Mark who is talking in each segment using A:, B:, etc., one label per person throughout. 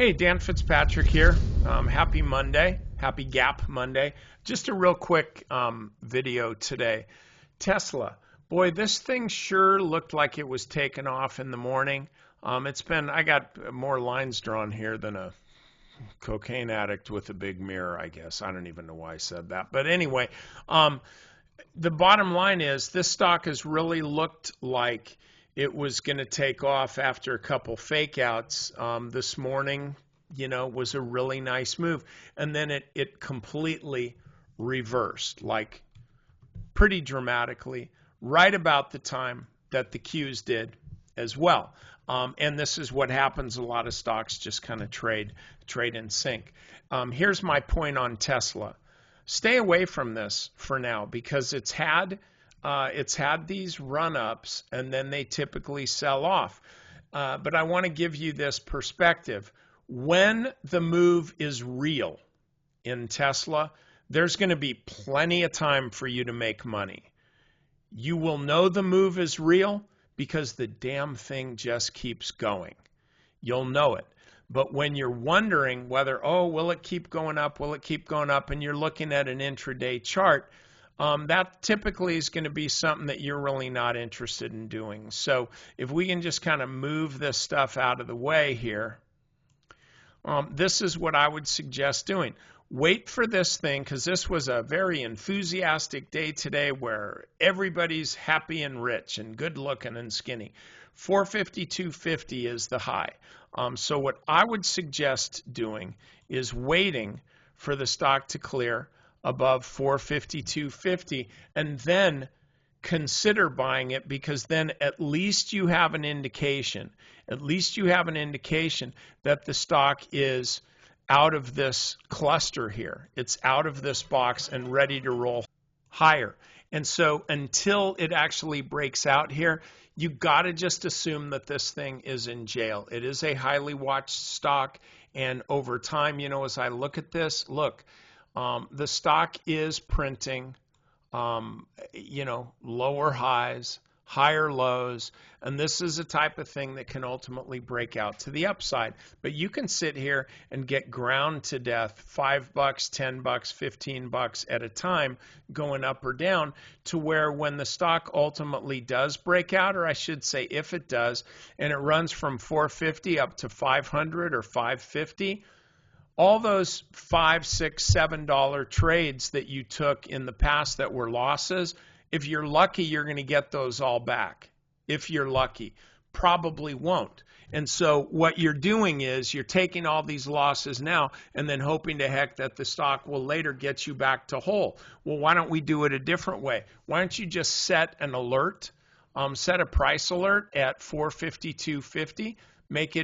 A: Hey, Dan Fitzpatrick here. Happy Monday. Happy Gap Monday. Just a real quick video today. Tesla. Boy, this thing sure looked like it was taken off in the morning. I got more lines drawn here than a cocaine addict with a big mirror, I guess. I don't even know why I said that. But anyway, the bottom line is this stock has really looked like it was going to take off after a couple fake outs. This morning, was a really nice move. And then it completely reversed, like pretty dramatically, right about the time that the Qs did as well. And this is what happens. A lot of stocks just kind of trade in sync. Here's my point on Tesla. Stay away from this for now because it's had these run-ups and then they typically sell off. But I want to give you this perspective. When the move is real in Tesla, there's going to be plenty of time for you to make money. You will know the move is real because the damn thing just keeps going. You'll know it. But when you're wondering whether, will it keep going up? Will it keep going up? And you're looking at an intraday chart, that typically is going to be something that you're really not interested in doing. So if we can just kind of move this stuff out of the way here, this is what I would suggest doing. Wait for this thing, because this was a very enthusiastic day today where everybody's happy and rich and good looking and skinny. 452.50 is the high. So what I would suggest doing is waiting for the stock to clear above 452.50 and then consider buying it, because then at least you have an indication. At least you have an indication that the stock is out of this cluster here. It's out of this box and ready to roll higher. And so until it actually breaks out here, you got to just assume that this thing is in jail. It is a highly watched stock, and over time, as I look at this, look, the stock is printing, lower highs, higher lows, and this is a type of thing that can ultimately break out to the upside. But you can sit here and get ground to death, $5, $10, $15 at a time, going up or down, to where when the stock ultimately does break out, or I should say if it does, and it runs from 450 up to 500 or 550, all those $5, $6, $7 trades that you took in the past that were losses, if you're lucky, you're going to get those all back. If you're lucky, probably won't. And so what you're doing is you're taking all these losses now and then hoping to heck that the stock will later get you back to whole. Well, why don't we do it a different way? Why don't you just set an alert, set a price alert at 452.50,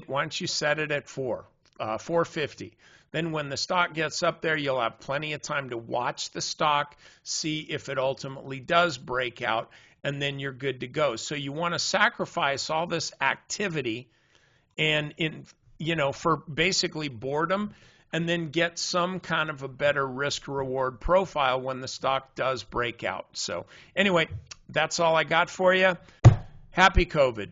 A: why don't you set it at 450? Then when the stock gets up there, you'll have plenty of time to watch the stock, see if it ultimately does break out, and then you're good to go. So you want to sacrifice all this activity and for basically boredom, and then get some kind of a better risk-reward profile when the stock does break out. So anyway, that's all I got for you. Happy COVID.